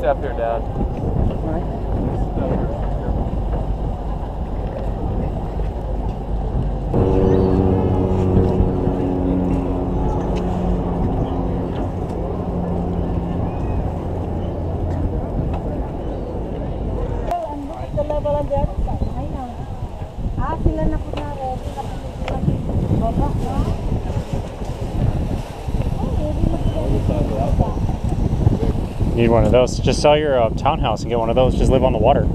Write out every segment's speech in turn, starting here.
up here, Dad. Need one of those. Just sell your townhouse and get one of those. Just live on the water.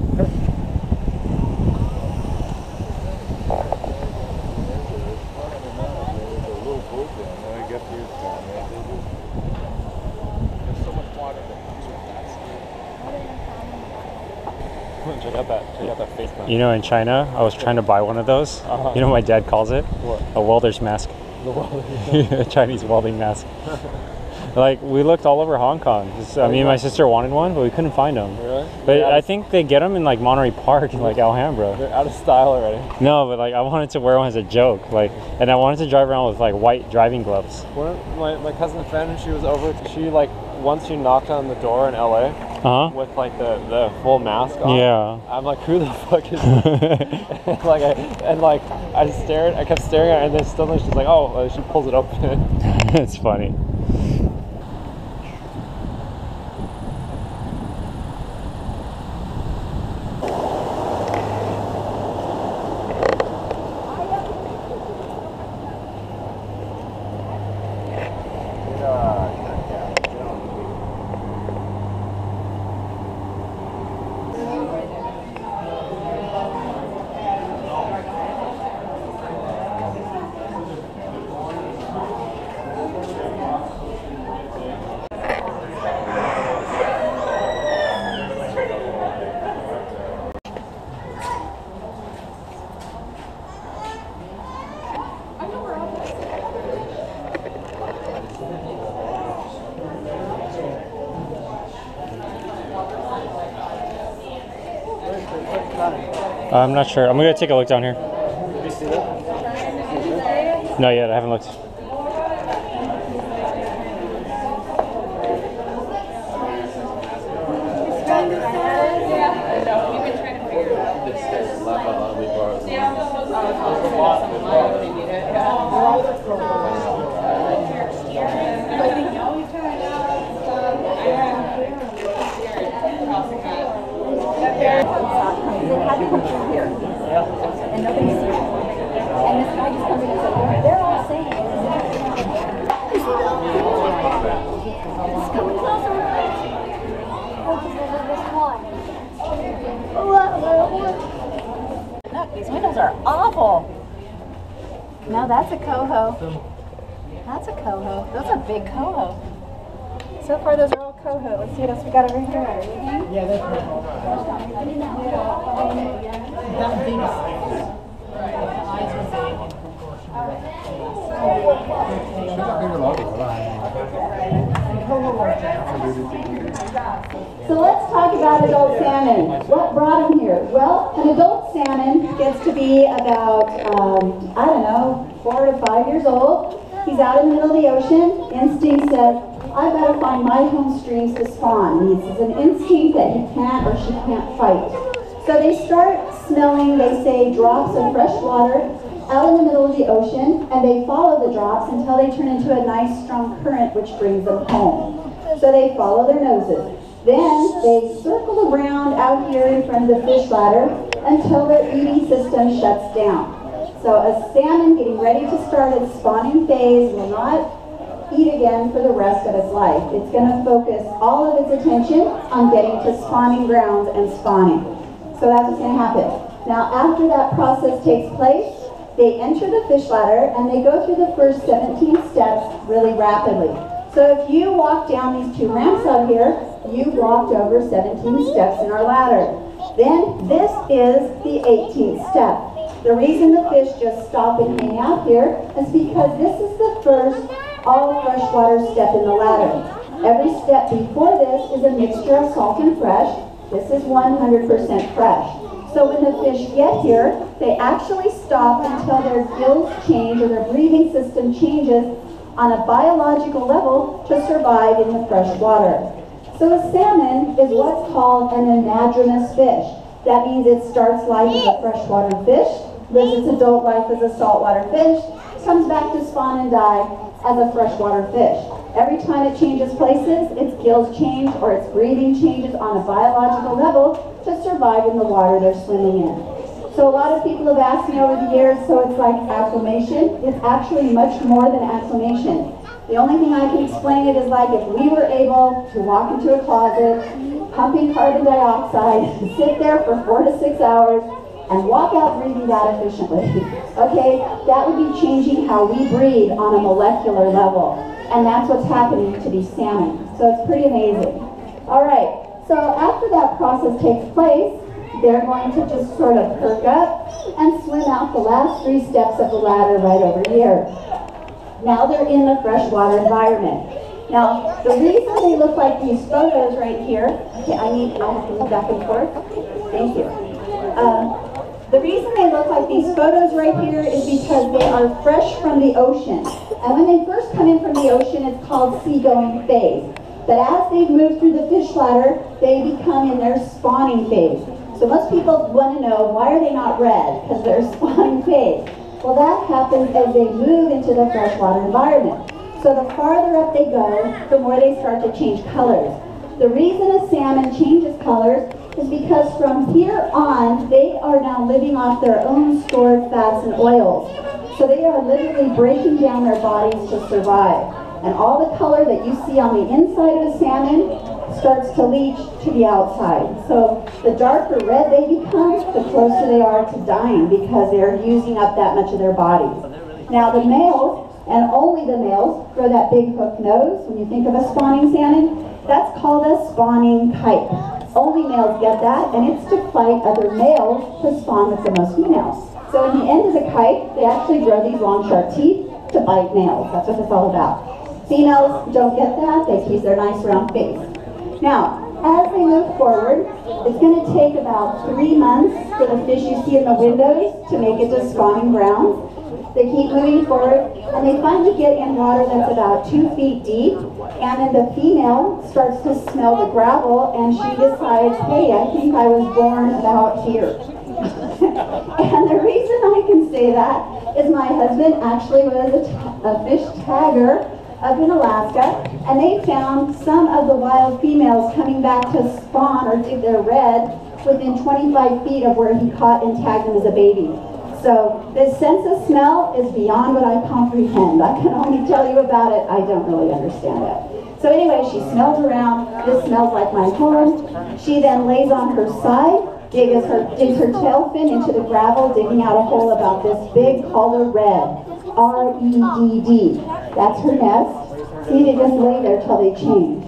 Check out that face mask. You know, in China, I was trying to buy one of those. You know what my dad calls it? What? A welder's mask. The welder. A Chinese welding mask. Like, we looked all over Hong Kong. Me and my sister wanted one, but we couldn't find them. Really? But I think they get them in like Monterey Park and like Alhambra. They're out of style already. No, but like I wanted to wear one as a joke, like, and I wanted to drive around with like white driving gloves. My cousin friend, she was over. She like once she knocked on the door in LA with like the full mask on. Yeah. I'm like, who the fuck is this? I kept staring at her, and then suddenly she's like, oh, she pulls it open. It's funny. I'm not sure. I'm gonna take a look down here. Did you see that? Not yet. I haven't looked. And nobody's seen it. And this guy just comes in and says, they're all saying it. It's coming closer. Look, these windows are awful. No, that's a coho. That's a coho. That's a big coho. So far, those are all coho. Let's see what else we got over here. Yeah, that's coho. That big eyes are big and So let's talk about adult salmon. What brought him here? Well, an adult salmon gets to be about, I don't know, 4 to 5 years old. He's out in the middle of the ocean. Instinct says, I've got to find my home streams to spawn. This is an instinct that he can't or she can't fight. So they start smelling, they say, drops of fresh water out in the middle of the ocean, and they follow the drops until they turn into a nice strong current which brings them home. So they follow their noses. Then they circle around out here in front of the fish ladder until their eating system shuts down. So a salmon getting ready to start its spawning phase will not eat again for the rest of its life. It's going to focus all of its attention on getting to spawning grounds and spawning. So that's what's going to happen. Now after that process takes place, they enter the fish ladder and they go through the first 17 steps really rapidly. So if you walk down these 2 ramps out here, you've walked over 17 steps in our ladder. Then this is the 18th step. The reason the fish just stop and hang out here is because this is the first all freshwater step in the ladder. Every step before this is a mixture of salt and fresh. This is 100% fresh. So when the fish get here, they actually stop until their gills change or their breathing system changes on a biological level to survive in the fresh water. So a salmon is what's called an anadromous fish. That means it starts life as a freshwater fish, lives its adult life as a saltwater fish, comes back to spawn and die as a freshwater fish. Every time it changes places, its gills change or its breathing changes on a biological level to survive in the water they're swimming in. So a lot of people have asked me over the years, so it's like acclimation. It's actually much more than acclimation. The only thing I can explain it is like if we were able to walk into a closet, pumping carbon dioxide, sit there for 4 to 6 hours, and walk out breathing that efficiently. Okay, that would be changing how we breathe on a molecular level. And that's what's happening to these salmon. So it's pretty amazing. All right, so after that process takes place, they're going to just sort of perk up and swim out the last 3 steps of the ladder right over here. Now they're in the freshwater environment. Now, the reason they look like these photos right here, okay, I have to move back and forth. Thank you. The reason they look like these photos right here is because they are fresh from the ocean. And when they first come in from the ocean, it's called seagoing phase. But as they've moved through the fish ladder, they become in their spawning phase. So most people want to know, why are they not red? Because they're spawning phase. Well, that happens as they move into the freshwater environment. So the farther up they go, the more they start to change colors. The reason a salmon changes colors is because from here on, they are now living off their own stored fats and oils. So they are literally breaking down their bodies to survive. And all the color that you see on the inside of a salmon starts to leach to the outside. So the darker red they become, the closer they are to dying because they're using up that much of their bodies. Now the males, and only the males, grow that big hook nose. When you think of a spawning salmon, that's called a spawning kite. Only males get that, and it's to fight other males to spawn with the most females. So in the end of the kite, they actually grow these long sharp teeth to bite males. That's what it's all about. Females don't get that, they keep their nice round face. Now, as they move forward, it's going to take about 3 months for the fish you see in the windows to make it to spawning grounds. They keep moving forward, and they finally get in water that's about 2 feet deep, and then the female starts to smell the gravel, and she decides, hey, I think I was born about here. And the reason I can say that is my husband actually was a fish tagger up in Alaska, and they found some of the wild females coming back to spawn or dig their red within 25 feet of where he caught and tagged them as a baby. So this sense of smell is beyond what I comprehend. I can only tell you about it. I don't really understand it. So anyway, she smells around. This smells like my home. She then lays on her side, digs her tail fin into the gravel, digging out a hole about this big, called a red. R-E-D-D. That's her nest. See, they just lay there till they change.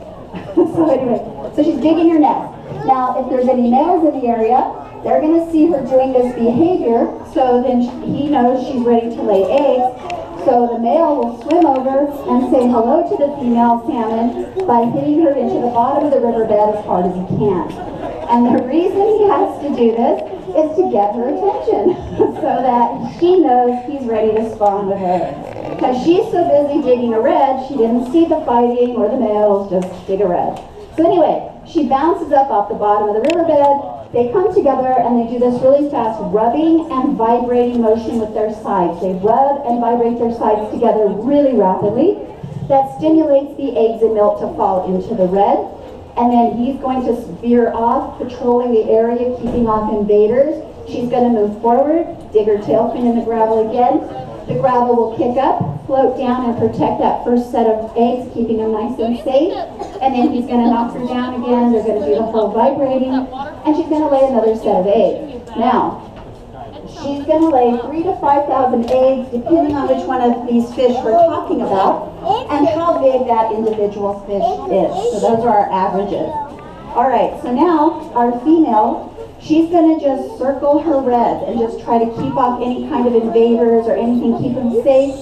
So anyway, so she's digging her nest. Now, if there's any males in the area, they're going to see her doing this behavior, so then he knows she's ready to lay eggs. So the male will swim over and say hello to the female salmon by hitting her into the bottom of the riverbed as hard as he can. And the reason he has to do this is to get her attention, so that she knows he's ready to spawn with her. Because she's so busy digging a red, she didn't see the fighting or the males, just dig a red. So anyway, she bounces up off the bottom of the riverbed. They come together and they do this really fast rubbing and vibrating motion with their sides. They rub and vibrate their sides together really rapidly. That stimulates the eggs and milk to fall into the red. And then he's going to veer off, patrolling the area, keeping off invaders. She's going to move forward, dig her tail fin in the gravel again. The gravel will kick up, float down, and protect that first set of eggs, keeping them nice and safe. And then he's going to knock her down again. They're going to do the whole vibrating. And she's going to lay another set of eggs. Now, she's going to lay 3,000 to 5,000 eggs, depending on which one of these fish we're talking about, and how big that individual fish is. So those are our averages. All right, so now our female, she's going to just circle her reds and just try to keep off any kind of invaders or anything, keep them safe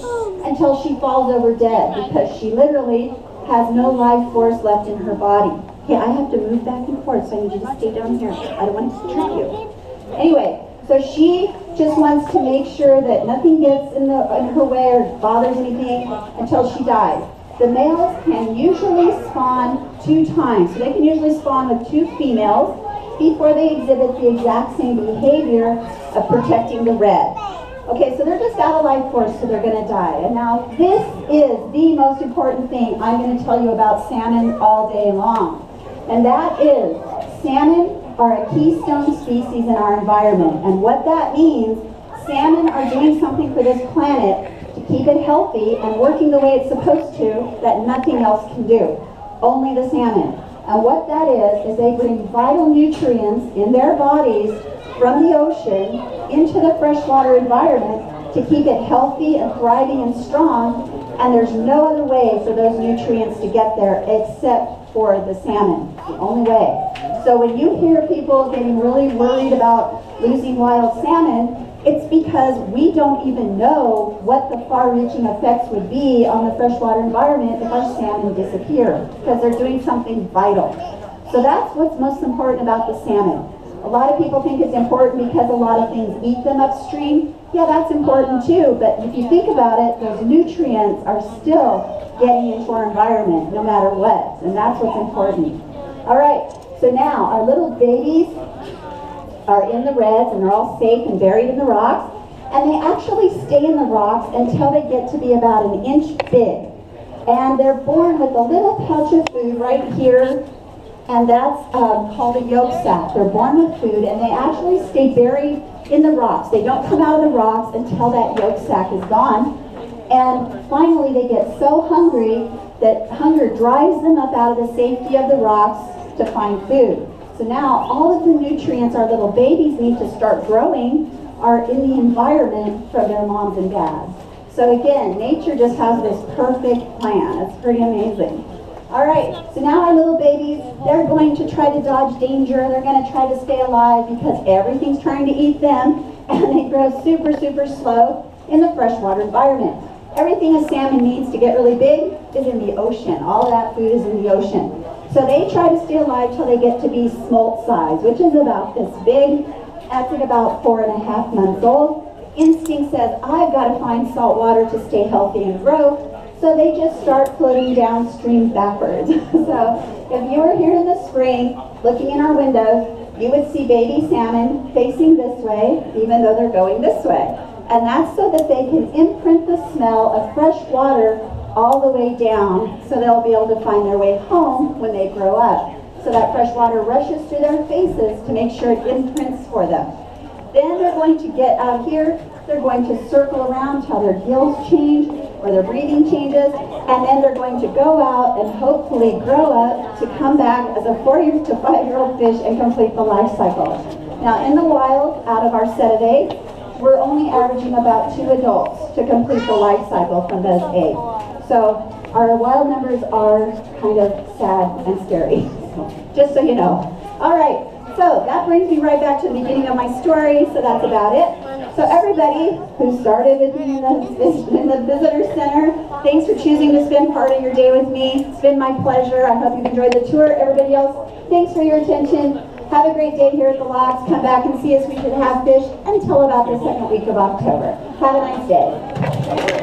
until she falls over dead, because she literally has no life force left in her body. Okay, I have to move back and forth, so I need you to stay down here. I don't want to trip you. Anyway, so she just wants to make sure that nothing gets in her way or bothers anything until she dies. The males can usually spawn 2 times. So they can usually spawn with 2 females before they exhibit the exact same behavior of protecting the red. Okay, so they're just out of life force, so they're going to die. And now this is the most important thing I'm going to tell you about salmon all day long. And that is, salmon are a keystone species in our environment. And what that means, salmon are doing something for this planet to keep it healthy and working the way it's supposed to that nothing else can do. Only the salmon. And what that is they bring vital nutrients in their bodies from the ocean into the freshwater environment to keep it healthy and thriving and strong. And there's no other way for those nutrients to get there except for the salmon. It's the only way. So when you hear people getting really worried about losing wild salmon, it's because we don't even know what the far-reaching effects would be on the freshwater environment if our salmon disappear, because they're doing something vital. So that's what's most important about the salmon. A lot of people think it's important because a lot of things eat them upstream. Yeah, that's important too, but if you think about it, those nutrients are still getting into our environment no matter what, and that's what's important. All right, so now our little babies are in the reds and they're all safe and buried in the rocks, and they actually stay in the rocks until they get to be about 1 inch big. And they're born with a little pouch of food right here, and that's called a yolk sac. They're born with food, and they actually stay buried in the rocks. They don't come out of the rocks until that yolk sac is gone. And finally, they get so hungry that hunger drives them up out of the safety of the rocks to find food. So now, all of the nutrients our little babies need to start growing are in the environment from their moms and dads. So again, nature just has this perfect plan. It's pretty amazing. All right, so now our little babies, they're going to try to dodge danger. They're going to try to stay alive because everything's trying to eat them, and they grow super, super slow in the freshwater environment. Everything a salmon needs to get really big is in the ocean. All of that food is in the ocean. So they try to stay alive till they get to be smolt size, which is about this big. That's at about 4.5 months old. Instinct says, I've got to find salt water to stay healthy and grow. So they just start floating downstream backwards. So if you were here in the spring, looking in our windows, you would see baby salmon facing this way, even though they're going this way. And that's so that they can imprint the smell of fresh water all the way down, so they'll be able to find their way home when they grow up. So that fresh water rushes through their faces to make sure it imprints for them. Then they're going to get out here, they're going to circle around till their gills change or their breathing changes, and then they're going to go out and hopefully grow up to come back as a 4 to 5 year old fish and complete the life cycle. Now in the wild, out of our set of 8, we're only averaging about 2 adults to complete the life cycle from those 8. So our wild numbers are kind of sad and scary, just so you know. All right, so that brings me right back to the beginning of my story, so that's about it. So everybody who started with me in the visitor center, thanks for choosing to spend part of your day with me. It's been my pleasure. I hope you've enjoyed the tour. Everybody else, thanks for your attention. Have a great day here at the locks. Come back and see us. We should have fish until about the 2nd week of October. Have a nice day.